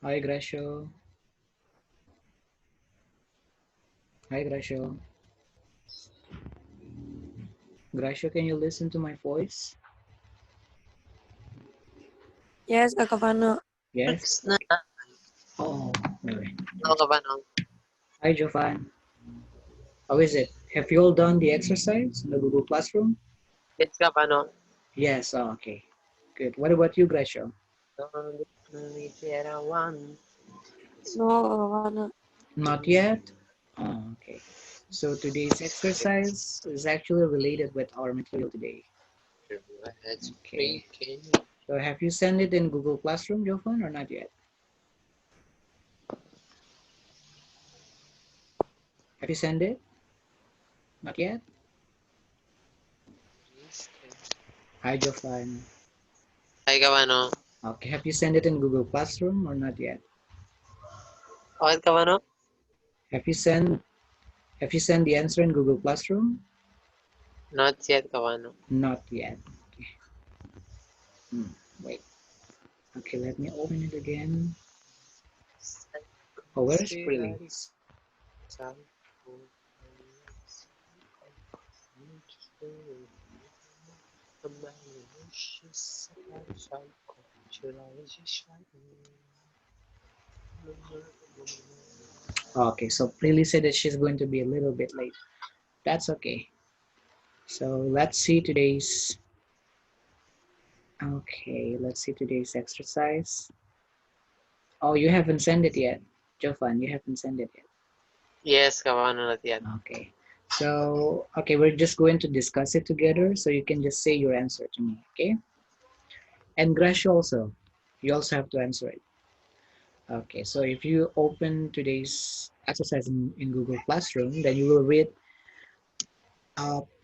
Hi, Gracio. Hi, Gracio. Gracio, can you listen to my voice? Yes, Kak Fano. Yes? Works na. Oh, okay. Oo ka ba, no? Hi, Jovan. How is it? Have you all done the exercise in the Google Classroom? Gets ka pa, no? Yes, oh, okay. Good. What about you, Gracio? One. No, Kak Fano. Not yet? Oh, okay. So today's exercise is actually related with our material today. Let's Okay. breaking. So have you sent it in Google Classroom, Jovan, or not yet? Have you sent it? Not yet? Hi, Jovan. Ay ka ba, no? Okay, have you sent it in Google Classroom or not yet? Okay ka ba, no? Have you sent the answer in Google Classroom? Not yet ka ba, no? Not yet. Okay. Wait. Okay, let me open it again. Oh, where is Prilly? Okay, so Prilly said that she's going to be a little bit late. That's okay. So let's see today's. Okay, let's see today's exercise. Oh, you haven't sent it yet, Jovan. You haven't sent it yet. Yes ka ba, no? Not yet. Okay. So, okay, we're just going to discuss it together so you can just say your answer to me, okay? And Grash also, you also have to answer it. Okay, so if you open today's exercise in Google Classroom, then you will read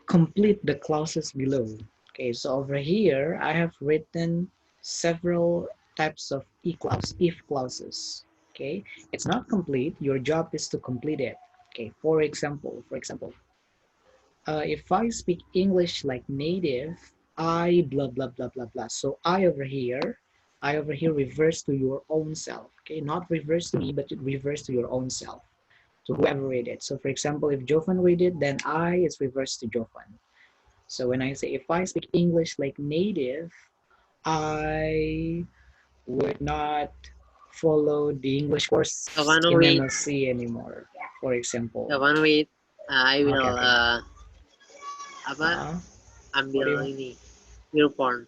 complete the clauses below. Okay, so over here, I have written several types of if clauses. Okay, it's not complete. Your job is to complete it. Okay, for example, if I speak English like native, I blah blah blah blah blah. So I over here refers to your own self. Okay, not reverse to me, but it refers to your own self, to whoever read it. So for example, if Jovan read it, then I is reversed to Jovan. So when I say if I speak English like native, I would not follow the English course Kapan in wait. MLC anymore. For example. Kapan wait. I Okay, will, okay. apa? What Ambil do you? ini. Earphone.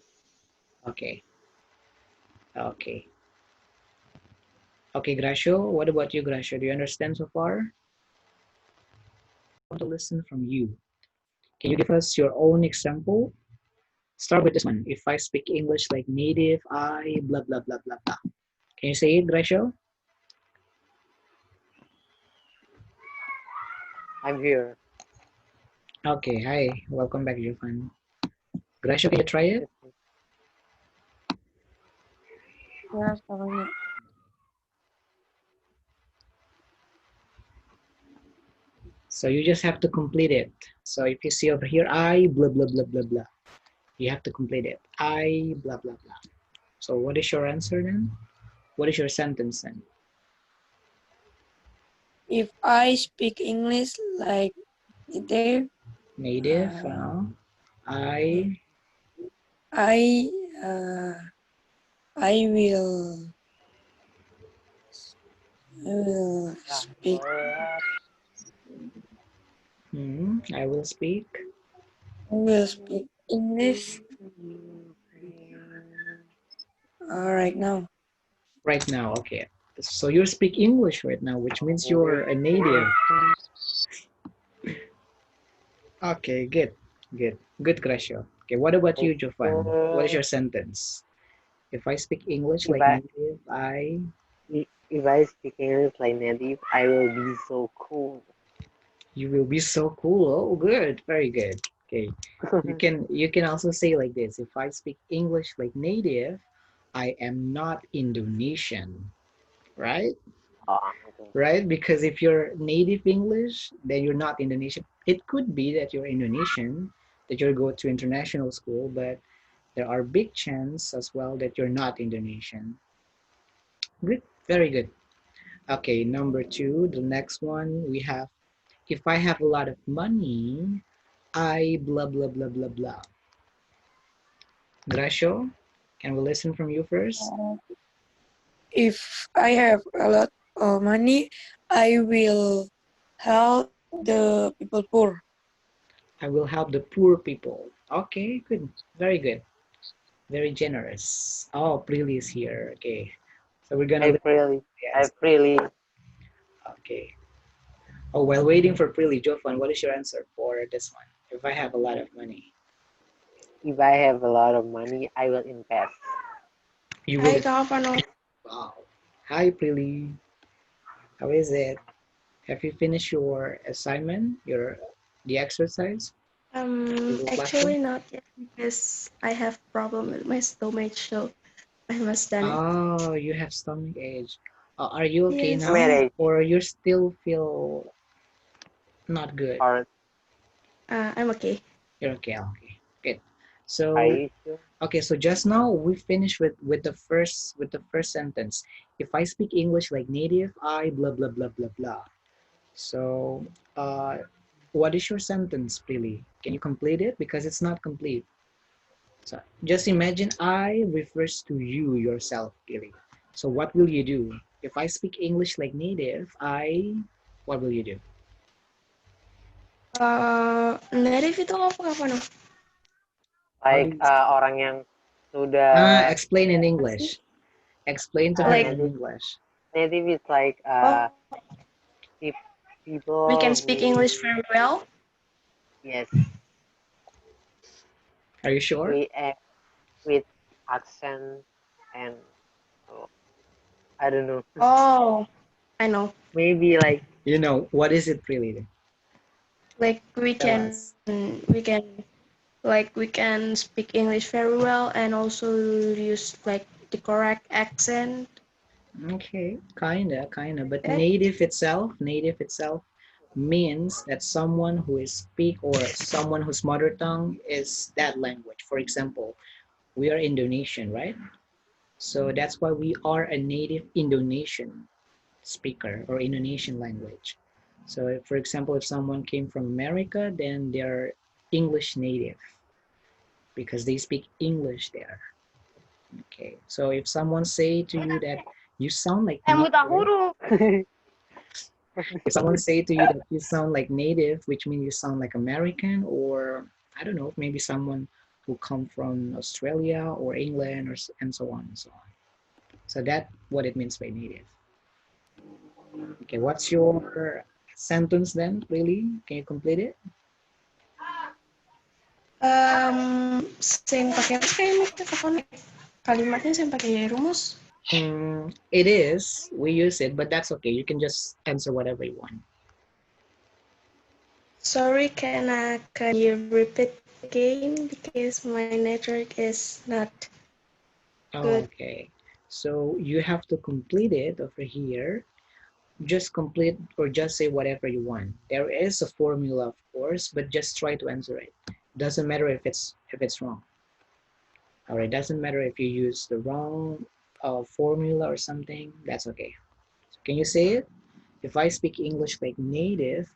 Okay, okay, okay, Gracio. What about you, Gracio? Do you understand so far? I want to listen from you. Can you give us your own example? Start with this one. If I speak English like native, I blah blah blah blah blah. Can you say it, Gracio? I'm here. Okay, hi. Welcome back, Jovan. Gracio, can you try it? Yes, Kak Fano. So you just have to complete it. So if you see over here, I blah blah blah blah blah. You have to complete it. I blah blah blah. So what is your answer then? What is your sentence then? If I speak English like native, Native, uh, I I uh, I will speak. I will speak I will speak English right now. right now. Okay. So you speak English right now, which means you're a native. Okay, good, good, Gracio. Okay, what about you, Jovan? What is your sentence? If I speak English If like I native, if I speak English like native, I will be so cool. you will be so cool. Oh, good, very good. Okay, you can also say like this. If I speak English like native, I am not Indonesian, right? Oh, Right? Because if you're native English, then you're not Indonesian. It could be that you're Indonesian, that you go to international school, but there are big chance as well that you're not Indonesian. Good. Very good. Okay, number 2, the next one we have, if I have a lot of money, I blah blah blah blah blah. Gracio, can we listen from you first? If I have a lot of money, I will help the people poor. I will help the poor people. Okay, good. Very good. Very generous. Oh, Prilly is here. Okay. So we're gonna I listen really, to the I answer. really, Okay. Oh, while waiting for Prilly, Jofan, what is your answer for this one? If I have a lot of money, if I have a lot of money, I will invest. you Hai will. Kak Vano. Wow. Hi, Prilly. How is it? Have you finished your assignment, the exercise, Google Classroom? Actually not yet because I have problem with my stomach, so I must done it. Oh, you have stomach ache. Are you okay Yes, now, Marriage or you still feel not good? or I'm okay. You're okay. Okay. Good. are So you sure? okay. So just now we finished with the first sentence. If I speak English like native, I blah blah blah blah blah. So, what is your sentence, really? Can you complete it? Because it's not complete. So just imagine I refers to you yourself, really. So what will you do? If I speak English like native, what will you do? Native itu apa Kak Vano? How do Like you orang yang sudah explain in Apa sih? English? Explain to her Like, in native. English. Native is like oh, we can people speak who, English very well. yes, Are you sure? we with accent and oh, I don't know. Oh, I know. Maybe like You know what is it really? Like Tell us. we can speak English very well and also use like the correct accent. Okay, kinda. But Eh? native itself means that someone who is speak or someone whose mother tongue is that language. For example, we are Indonesian, right? So that's why we are a native Indonesian speaker or Indonesian language. So for example, if someone came from America, then they're English native because they speak English there. Okay. So if someone say to you that you sound like native, if someone say to you that you sound like native, which means you sound like American, or I don't know, maybe someone who come from Australia or England, and so on and so on. So that what it means by native. Okay, what's your sentence then? Really, can you complete it? Sing pakai apa kayaknya Kak Vano? Kalimatnya sing pakai rumus. It is. We use it, but that's okay. You can just answer whatever you want. Sorry, can you repeat again because my network is not good. Okay. So you have to complete it over here. Just complete or just say whatever you want. There is a formula, of course, but just try to answer it. Doesn't matter if it's wrong. All right. Doesn't matter if you use the wrong formula or something. That's okay. So can you say it? If I speak English like native,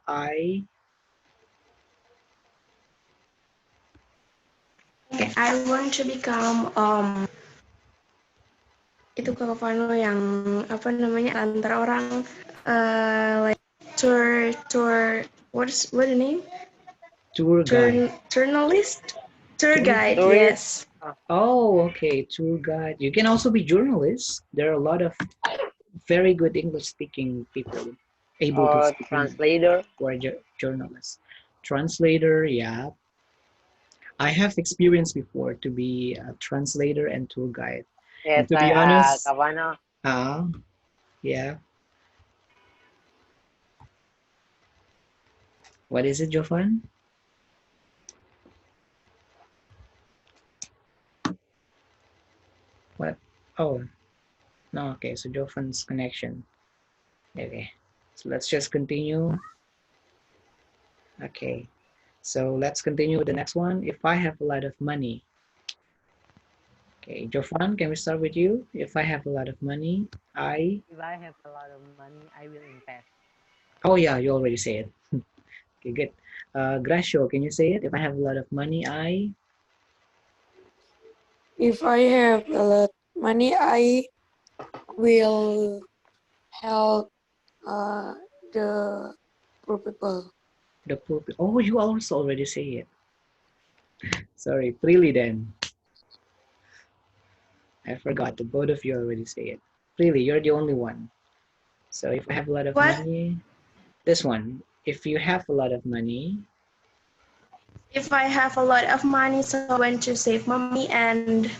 Okay, I want to become itu Kak Vano yang apa namanya antara orang like tour what the name tour guide. journalist tour Tour guide, guide. tourist yes. Oh, okay. Tour guide. You can also be journalist. There are a lot of very good English speaking people able to or speak English translator. who are journalists. Translator, yeah. I have experience before to be a translator and tour guide. And Yes, to be like honest, Kavano. uh, yeah. What is it, Jovan? What? Oh, no, okay. So Jovan's connection. Okay. So let's just continue. Okay. So let's continue with the next one. If I have a lot of money, Okay, Jovan, can we start with you? If I have a lot of money, If I have a lot of money, I will invest. oh yeah, you already say it. Okay, good. Gracio, can you say it? If I have a lot of money, If I have a lot money, I will help uh, the poor people. the poor oh, you also already say it. Sorry, Prilly then. I forgot the both of you already say it. Prilly, you're the only one. So if I have a lot of What money, this one. If you have a lot of money, if I have a lot of money, so I want to save my money and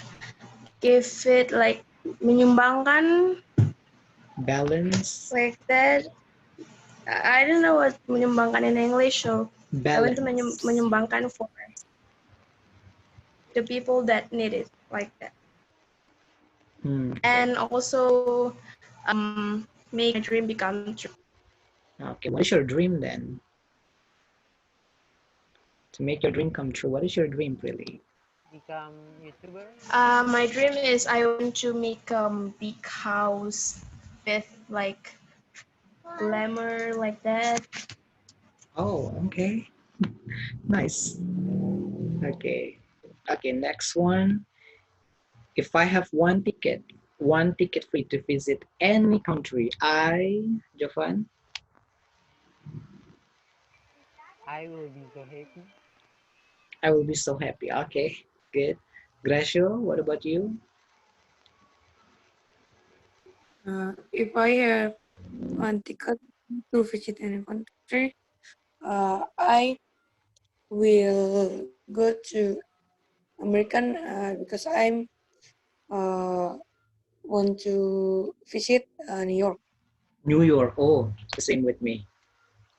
give it like menyumbangkan balance, like that. I don't know what menyumbangkan in English, so I want to balance. menyumbangkan for the people that need it like that. Okay. And also make my dream become true. Okay. What is your dream then? To make your dream come true, what is your dream, Prilly? Become YouTuber. My dream is I want to make a big house with like glamour like that. Oh, okay. Nice. Okay. Okay, next one. If I have one ticket free to visit any country, Jovan, I will be so happy. I will be so happy. Okay, good. Gracio, what about you? If I have one ticket to visit any country, I will go to American because I'm uh, want to visit New York. New York. Oh, the same with me.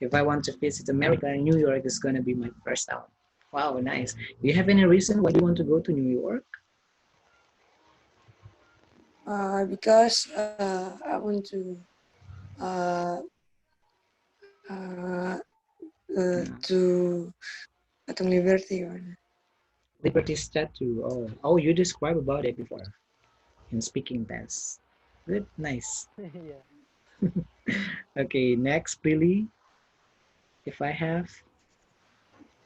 If I want to visit America, New York is gonna be my first out. Wow, nice. Do you have any reason why you want to go to New York? Because I want to uh, uh, to Patung Liberty one. Liberty Statue. Oh, oh, you described about it before in speaking tense. Good, nice. Yeah. Okay, next, Billy. If I have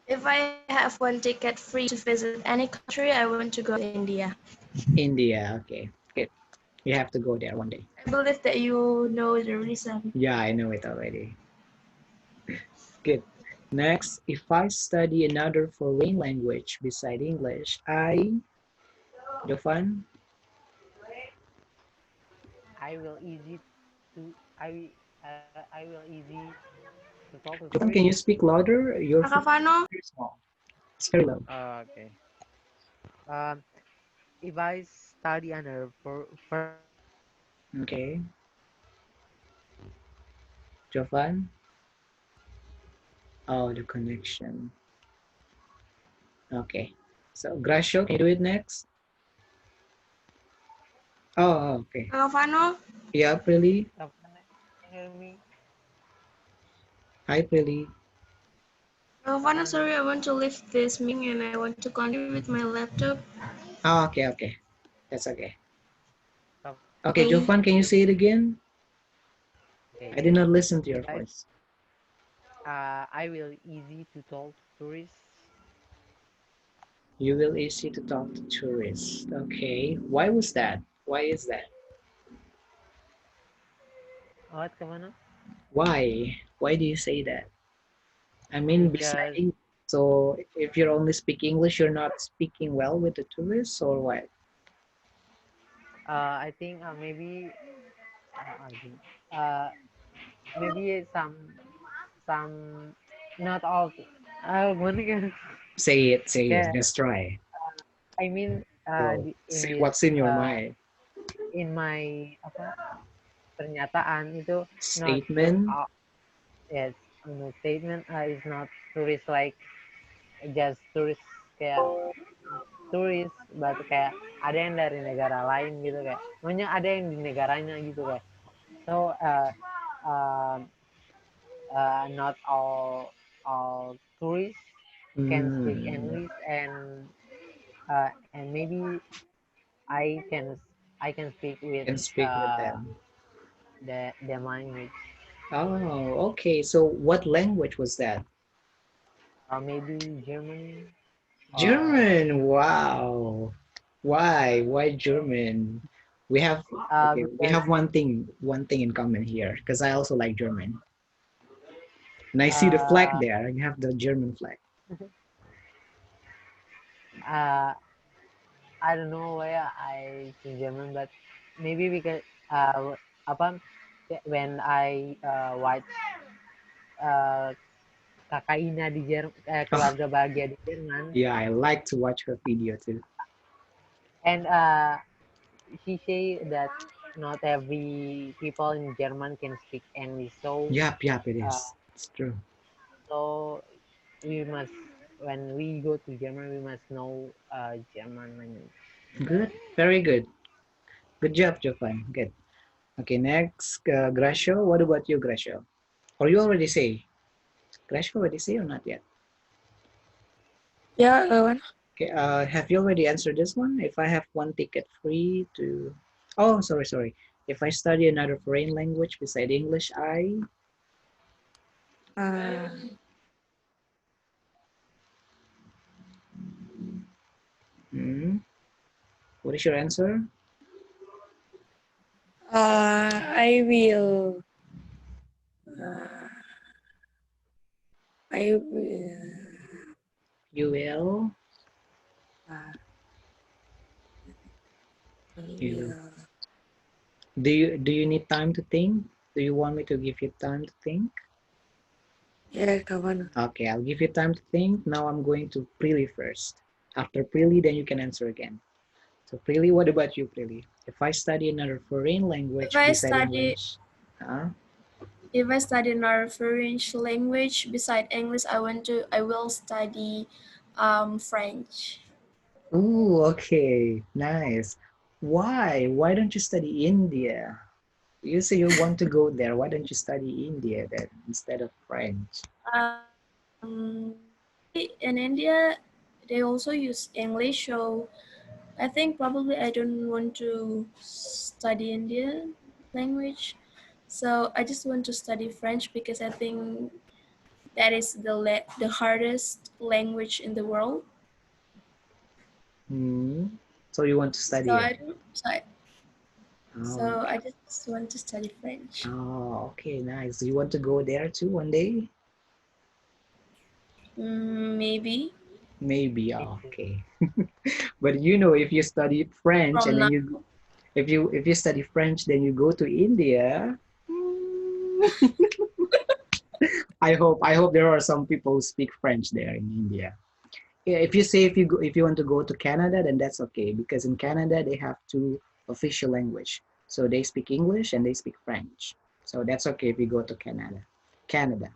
If I have one ticket free to visit any country, I want to go to India. India, okay, good. You have to go there one day. I believe that you know the reason. Yeah, I know it already. Good. Next, if I study another foreign language beside English, Jovan, I will easy to I will easy to talk to Jovan, tourists. can you speak louder? Your Kak phone Fano, is very small. It's very low. Okay. Um, if I study under foreign language, Okay, Jovan. Oh, the connection. Okay. So, Gracio, can you do it next? Oh, okay. Kak Fano, Yeah, Prilly. can you hear me? Hi, Prilly. Kak Fano, sorry, I want to leave this meeting and I want to continue with my laptop. Oh, okay, okay. That's okay. Okay, Okay. Jovan, can you say it again? Okay. I did not listen to your If voice. I will easy to talk to tourists. You will easy to talk to tourists. Okay. Why was that? Why is that? What kemana? Why? Why do you say that? I mean, beside Because English. So if you only speak English, you're not speaking well with the tourists, or what? I think uh, uh, maybe some not all. Gimana kan? Say it, say it. Kayak Just try. I mean Go. Say what's in your mind. in my apa pernyataan itu not Statement. yes no statement is not tourist like just tourist kayak turis but kayak ada yang dari negara lain gitu kayak maunya ada yang di negaranya gitu kayak so uh, not all tourists can speak Mm. English and maybe I can I can speak with Can speak with them. the language. Oh, okay. So what language was that? Maybe German or German. Wow. Why? Why German? We have okay, we because have one thing in common here because I also like German. And I see the flag uh, there. You have the German flag. uh, I don't know why I choose German, but maybe because apa when I watch uh, Kakak Ina di Oh, keluarga bahagia di Jerman, yeah, I like to watch her video too. and she say that not every people in German can speak English, Yep, it uh, is. It's true. so we must when we go to German we must know German language. Good. Very good. Good job, Jovan. Good. Okay, next, Gracio. What about you, Gracio? Or you already say? Gracio already say or not yet? Ya, kawan. Okay, have you already answered this one? If I have one ticket free to... Oh, sorry. If I study another foreign language beside English, I... Uh, Hmm, what is your answer? I will. I will. You will... Uh, I You... will. Do you need time to think? Do you want me to give you time to think? Ya, kawan. Okay, I'll give you time to think. Now I'm going to Prilly first. After Prilly, then you can answer again. So Prilly, what about you, Prilly? If I study another foreign If language I beside study English, uh, if I study another foreign language beside English, I will study French. ooh, okay, nice. Why? Why don't you study India? You say you want to go there. Why don't you study India then instead of French? Um, in India, they also use English, so I think probably I don't want to study Indian language. So I just want to study French because I think that is the hardest language in the world. Hmm. So you want to So study it? I don't. So Okay. I just want to study French. Oh, okay, nice. Do you want to go there too one day? Maybe Maybe. Oh, okay. But you know, if you study French and from now. then if you study French, then you go to India. I hope there are some people who speak French there in India. Yeah, if you say if you want to go to Canada, then that's okay because in Canada they have two official language. So they speak English and they speak French. So that's okay if you go to Canada. Canada.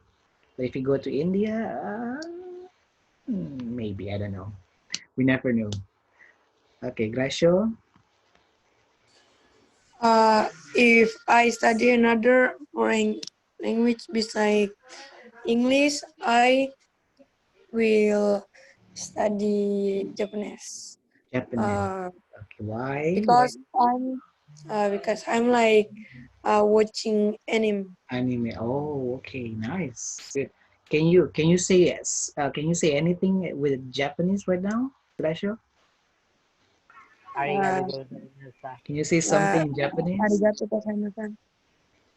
But if you go to India, maybe I don't know. We never know. Okay, Gracio. If I study another foreign language beside English, I will study Japanese. Japanese. Uh, Okay, why? Why? because I'm like watching anime. Anime. Oh, okay, nice. Good. Can you say yes? Can you say anything with Japanese right now, Gracio? Uh, Arigato gozaimasu. Can you say something in Japanese? Arigato gozaimasu.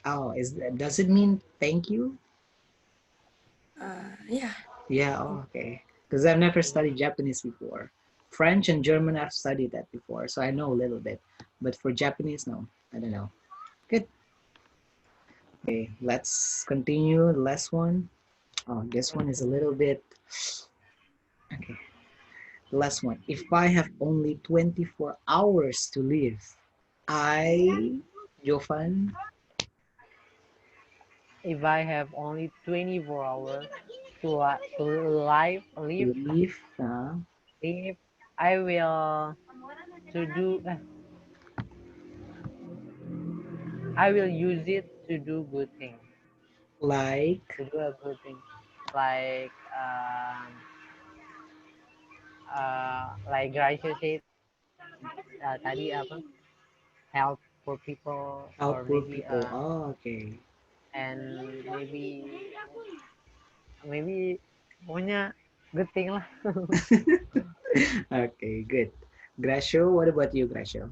Oh, does it mean thank you? Yeah. Yeah, oh, okay. Because I've never studied Japanese before. French and German I've studied that before, so I know a little bit. But for Japanese, no, I don't know. Good. Okay, let's continue. The last one. Oh, this one is a little bit. Okay, the last one. If I have only 24 hours to live, Jovan, If I have only 24 hours to to live, live, I will to do. I will use it to do good things. like, To do a good thing, like like Gracia said, tadi apa help for people Help or poor maybe people. Oh, okay. and maybe pokoknya good thing lah. Okay, good. Gracio, what about you, Gracio?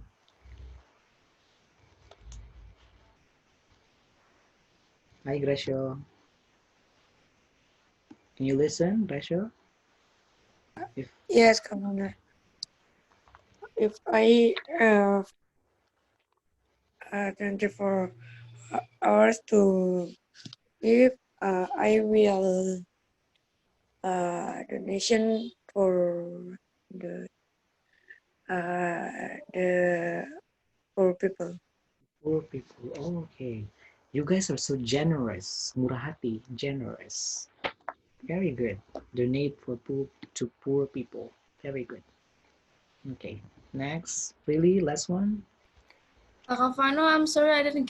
Hi, Gracio. Can you listen, Gracio? If Yes, Commander. If I have 24 hours to live, I will donation for the the poor people. poor people. Oh, okay. You guys are so generous. Murah hati, generous. Very good. Donate for poor people. Very good. Okay. Next, really last one. Kak Fano, I'm sorry I didn't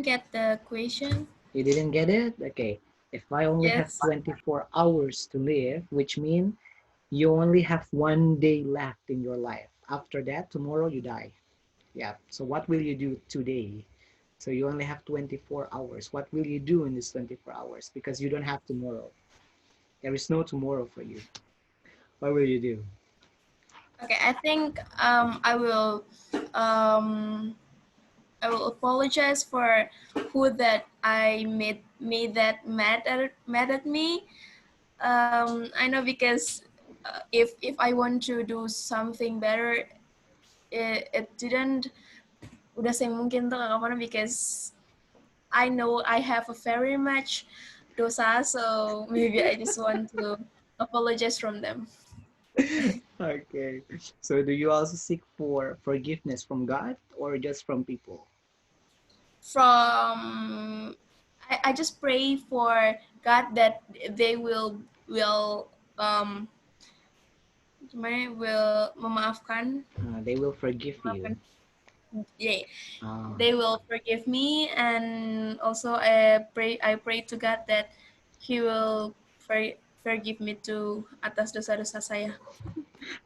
get the question. You didn't get it? Okay. If I only have Yes. 24 hours to live, which means you only have 1 day left in your life. After that, tomorrow you die. Yeah. So what will you do today? So you only have 24 hours. What will you do in these 24 hours? Because you don't have tomorrow. There is no tomorrow for you. What will you do? Okay, I think I will apologize for who that I made that mad at me. I know because if I want to do something better, it didn't udah mungkin tuh Kak Fano because I know I have a very much dosa, so maybe I just want to apologize from them. Okay. So do you also seek for forgiveness from God or just from people? From I just pray for God that they will um will memaafkan, They will forgive you. memaafkan, yeah, Uh, they will forgive me, and also I pray to God that He will forgive me too atas dosa-dosa saya.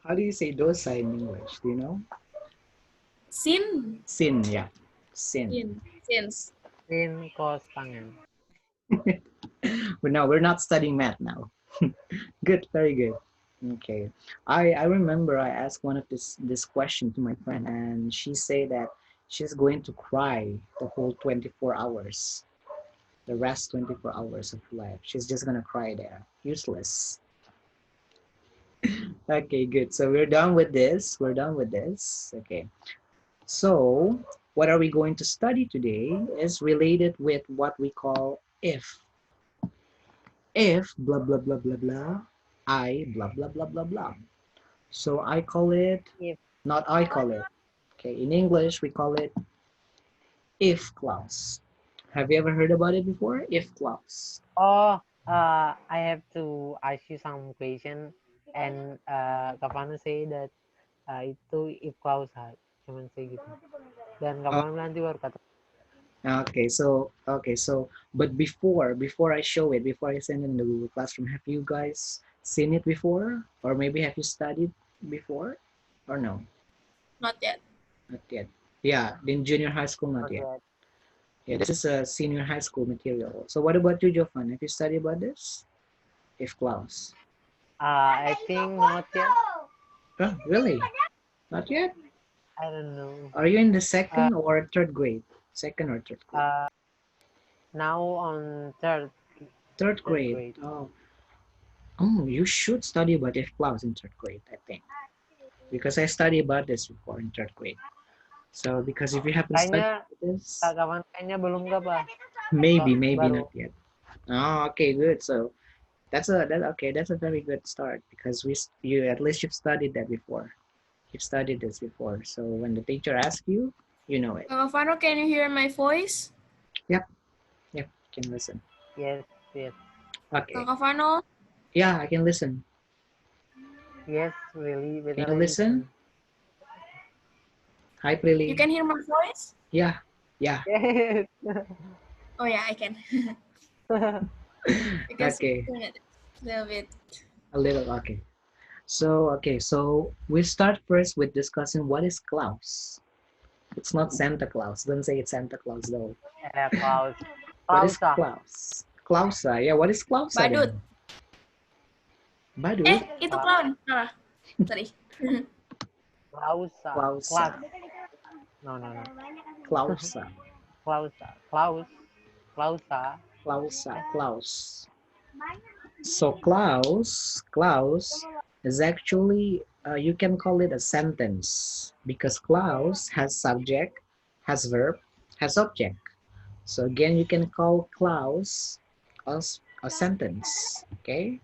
how do you say dosa in English? Do you know? Sin, Sin, yeah. Sin. sins. Sin kos tangan. But no, we're not studying math now. Good, very good. Okay. I remember I asked one of this question to my friend and she said that she's going to cry the whole 24 hours. The rest 24 hours of life. She's just gonna cry there. Useless. Okay, good. So we're done with this. We're done with this. Okay. So what are we going to study today is related with what we call if. If blah blah blah blah blah, I blah blah blah blah blah. So I call it, If not I call it. Okay, in English we call it if clause. Have you ever heard about it before? If clause. I have to ask you some question and Kavano say that itu if clause cuman say gitu. Dan Uh, Kavano nanti baru kata okay, so but before I show it, before I send it in the Google Classroom, have you guys seen it before? Or maybe have you studied before? Or no? Not yet. Not yet. Yeah, in junior high school, not yet. okay. Yeah, this is a senior high school material. So what about you, Jovan? Have you studied about this? If clause. I think not yet. Oh, really? Not yet? I don't know. Are you in the second or third grade? Second or third grade? Now on Third third grade. grade. Oh, you should study about if clause in third grade, I think. Because I studied about this before in third grade. So because if you haven't studied Kayaknya this, kawan kayaknya belum gak Pak? maybe Baru. not yet. Oh, okay, good. So that's a very good start because you at least you've studied that before. You've studied this before. So when the teacher asks you, you know it. Fano, can you hear my voice? Yep, you can listen. Yes, yes. Okay. Kak Fano? Yeah, I can listen. Yes, really. Can Better you listen? Hi, You Prilly. can hear my voice? Yeah, yeah. Yes. Oh yeah, I can. Because Okay, a little bit. a little. Okay. So, okay, so we start first with discussing what is Klaus. It's not Santa Claus. Don't say it's Santa Claus though. Klaus. What is Klausa. Klaus? Klausa, yeah, what is Klausa Badut. then? Badut? Itu clown. Salah. Sorry. Klausa. Klausa. No. Klausa. Klausa. Klaus. Klausa. Klausa. Klaus. So Klaus is actually, you can call it a sentence because Klaus has subject, has verb, has object. So again, you can call Klaus as a sentence, okay?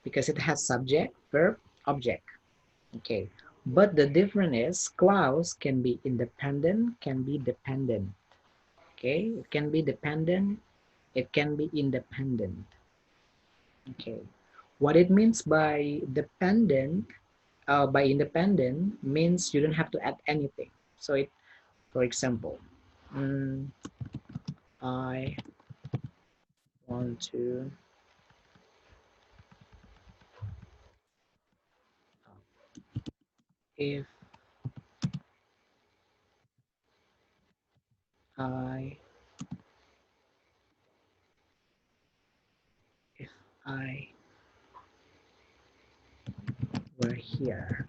Because it has subject, verb, object, okay? But the difference is Klaus can be independent, can be dependent, okay? It can be dependent, it can be independent, okay? What it means by dependent, by independent means you don't have to add anything. So it, for example, I want to if I if I were here,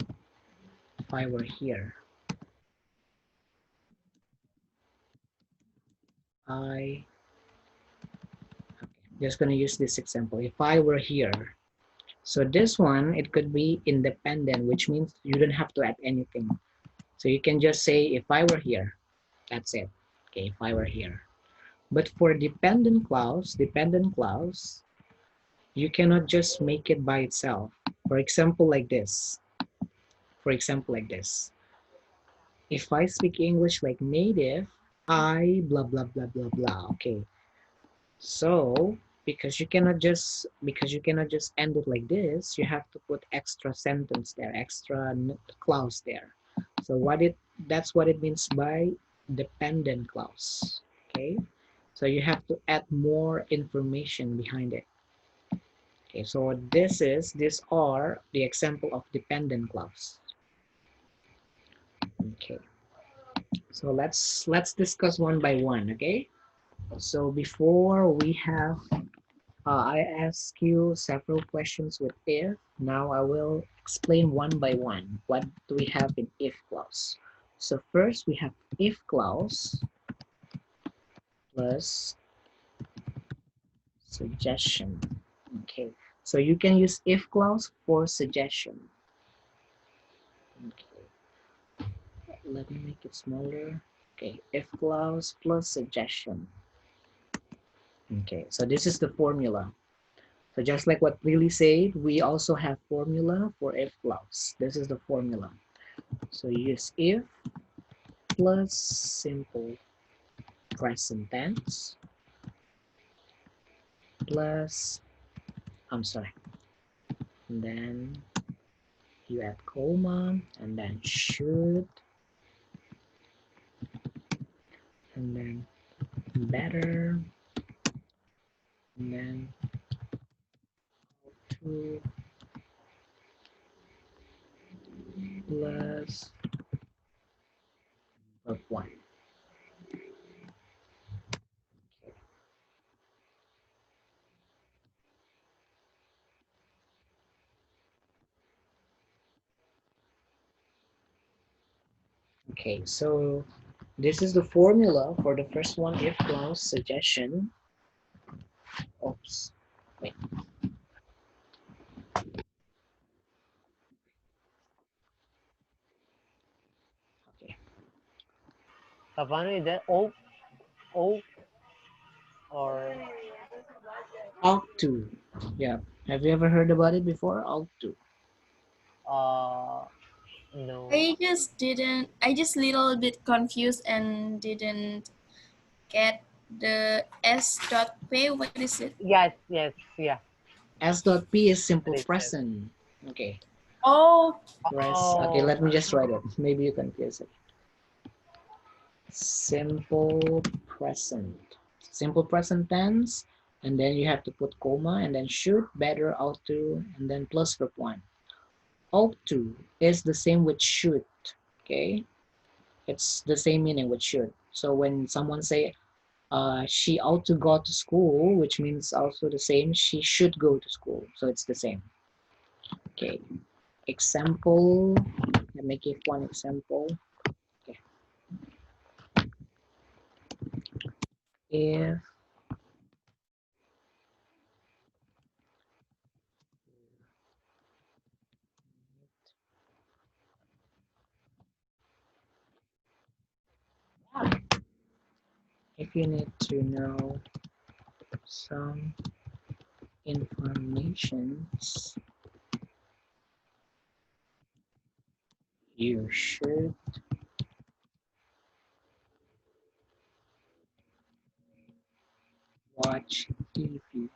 if I were here, I just gonna use this example. If I were here, so this one it could be independent, which means you don't have to add anything. So you can just say if I were here, that's it. Okay, if I were here. But for dependent clause, you cannot just make it by itself. For example, like this. For example, like this. If I speak English like native, I blah blah blah blah blah. Okay. So because you cannot just end it like this, you have to put extra sentence there, extra clause there. So that's what it means by dependent clause. Okay. So you have to add more information behind it. Okay, so these are the example of dependent clause. Okay, so let's discuss one by one. Okay, so before we have I ask you several questions with if. Now I will explain one by one what do we have in if clause. So first we have if clause plus suggestion. Okay, so you can use if clause for suggestion. Okay, let me make it smaller. Okay, if clause plus suggestion. Okay, so this is the formula. So just like what Lily said, we also have formula for if clause. This is the formula. So use if plus simple present tense plus, I'm sorry, and then you add comma and then should and then better and then to plus verb 1. Okay, so this is the formula for the first one, if clause suggestion. Oops, wait. Okay. Kapan is that? Oak or Ought to. Yeah. Have you ever heard about it before? Ought to. no. I just little bit confused and didn't get the S dot P. What is it? Yes, yeah. S dot P is simple Present. present. Okay. Oh, Okay, let me just write it. Maybe you confuse it. Simple present. Simple present tense. And then you have to put comma and then should, better, ought to, and then plus verb 1. ought to is the same with should. Okay, it's the same meaning with should. So when someone say she ought to go to school, which means also the same, she should go to school. So it's the same. Okay, example, let me give one example. Okay. If you need to know some informations, you should watch TV.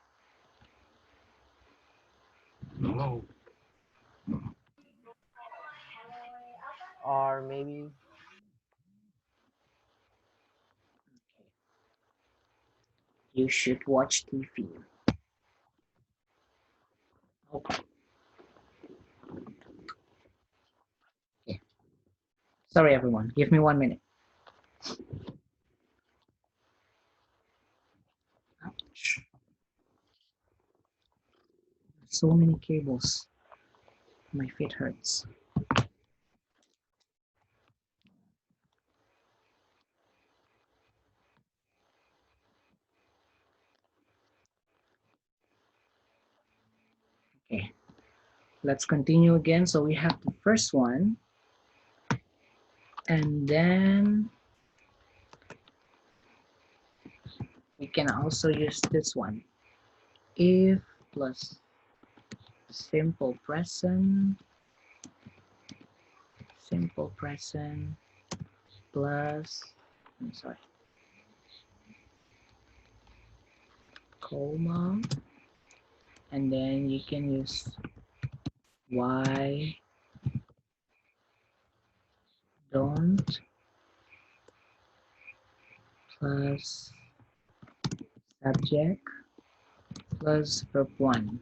Or maybe You should watch TV. Okay. Okay. Sorry, everyone. Give me 1 minute. Ouch. So many cables. My feet hurts. Okay. Let's continue again. So we have the first one, and then we can also use this one. If plus simple present plus, I'm sorry, comma, and then you can use why don't plus subject plus verb 1.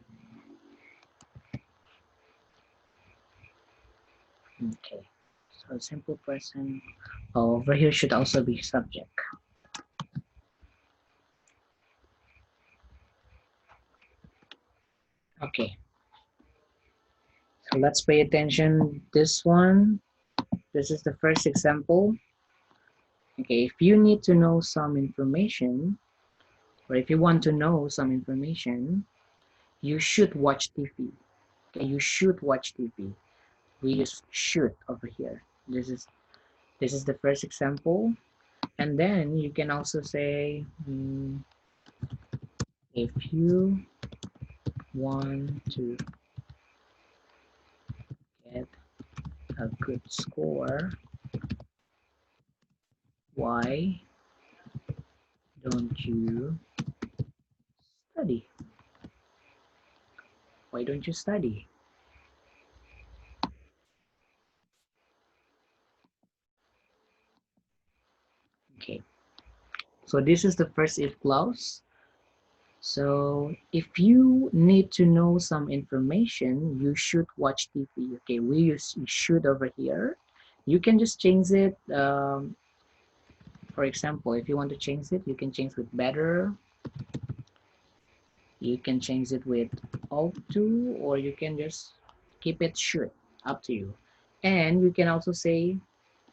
Okay, so simple present over here should also be subject. Okay, so let's pay attention. This one, this is the first example. Okay, if you need to know some information, or if you want to know some information, you should watch TV. Okay, you should watch TV. We use should over here. This is the first example, and then you can also say if you want to get a good score, why don't you study? Why don't you study? Okay, so this is the first if clause. So if you need to know some information, you should watch TV. Okay, we use should over here. You can just change it. For example, if you want to change it, you can change with better. You can change it with ought to, or you can just keep it should. Up to you. And you can also say,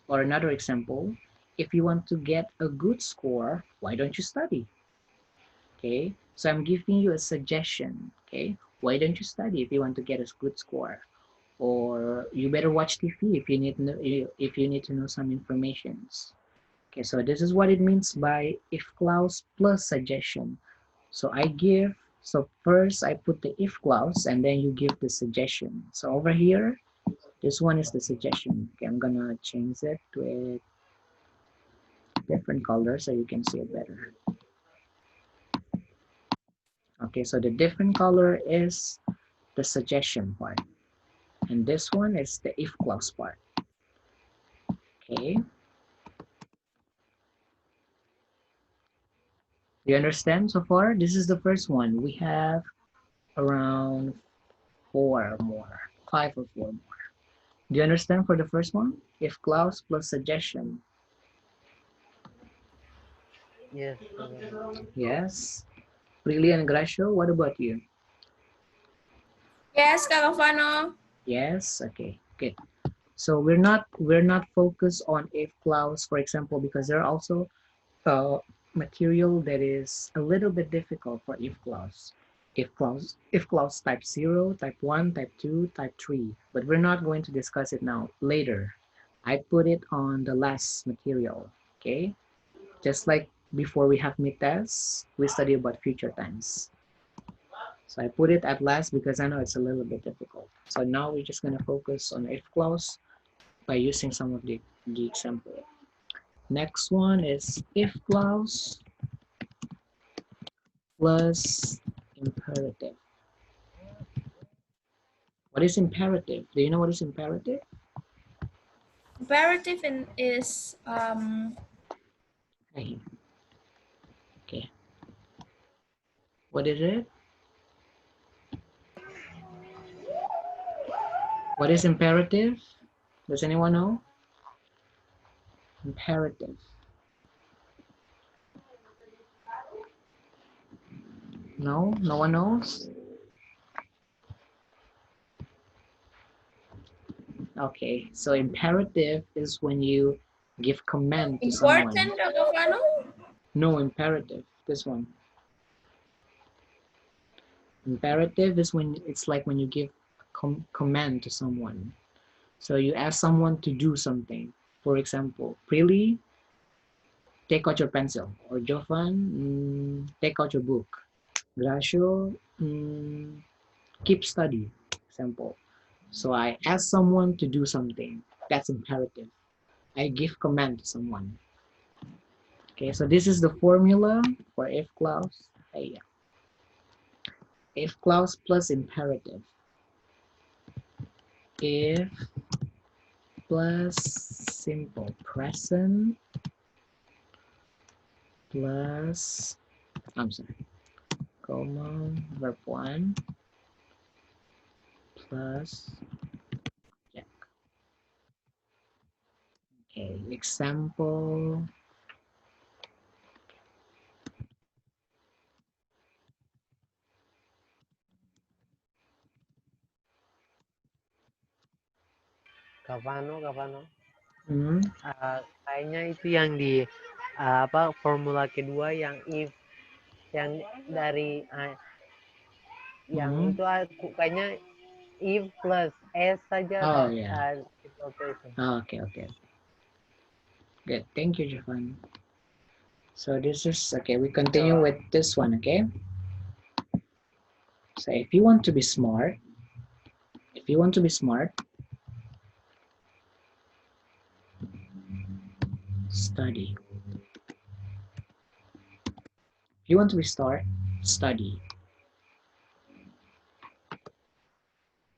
or another example, if you want to get a good score, why don't you study? Okay, so I'm giving you a suggestion. Okay, why don't you study if you want to get a good score, or you better watch TV if you need to know some informations. Okay, so this is what it means by if clause plus suggestion. So so first I put the if clause and then you give the suggestion. So over here, this one is the suggestion. Okay, I'm gonna change it with different color so you can see it better. Okay, so the different color is the suggestion part, and this one is the if clause part. Okay, do you understand so far? This is the first one. We have around 4 more. 5 or 4 more. Do you understand for the first one? If clause plus suggestion. Yes, Kak Vano. Yes. Prilly and Gracio, what about you? Yes, Kak Alvano. Yes. Okay. Good. So we're not focused on if clause, for example, because there are also material that is a little bit difficult for if clause. If clause type 0, type 1, type 2, type 3. But we're not going to discuss it now. Later. I put it on the last material. Okay. Just like before we have mid-tests, we study about future tense. So I put it at last because I know it's a little bit difficult. So now we're just going to focus on if clause by using some of the example. Next one is if clause plus imperative. What is imperative? Do you know what is imperative? Imperative is Hey, okay. What is it? What is imperative? Does anyone know? Imperative. No? No one knows? Okay, so imperative is when you give command to someone. important, Kak Alvano. No, imperative. This one. Imperative is when it's like when you give command to someone. So you ask someone to do something. For example, Prilly, take out your pencil. Or Jovan, take out your book. Gracio, keep study. Example. So I ask someone to do something. That's imperative. I give command to someone. Okay, so this is the formula for if clause. Yeah. If clause plus imperative. If plus simple present plus, I'm sorry, comma, verb 1 plus check. Okay, example. Kak Vano. Hmm, Kayaknya itu yang di apa formula kedua yang if yang dari yang hmm. itu aku kayaknya if plus s saja Oh, kayak yeah. simple present. Oh, okay. Good. Thank you, Javan. So this is, okay, we continue with this one, okay? So if you want to be smart, study. If you want to be smart, study.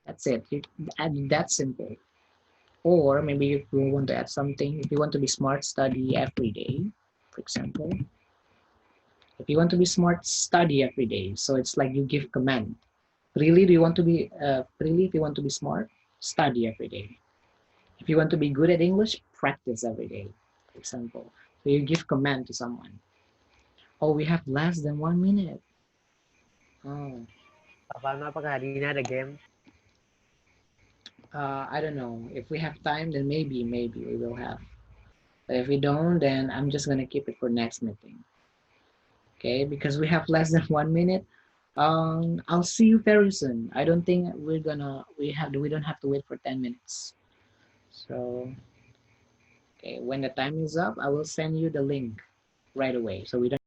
That's it. That's simple. Or maybe if you want to add something, if you want to be smart, study every day, for example. If you want to be smart, study every day. So it's like you give command. Really, do you want to be really? If you want to be smart, study every day. If you want to be good at English, practice every day. For example, so you give command to someone. Oh, we have less than 1 minute. Oh, Kak Vano, apakah hari ini ada game? I don't know. If we have time, then maybe we will have. But if we don't, then I'm just gonna keep it for next meeting. Okay, because we have less than 1 minute. I'll see you very soon. I don't think we don't have to wait for 10 minutes. So, okay, when the time is up, I will send you the link right away. So we don't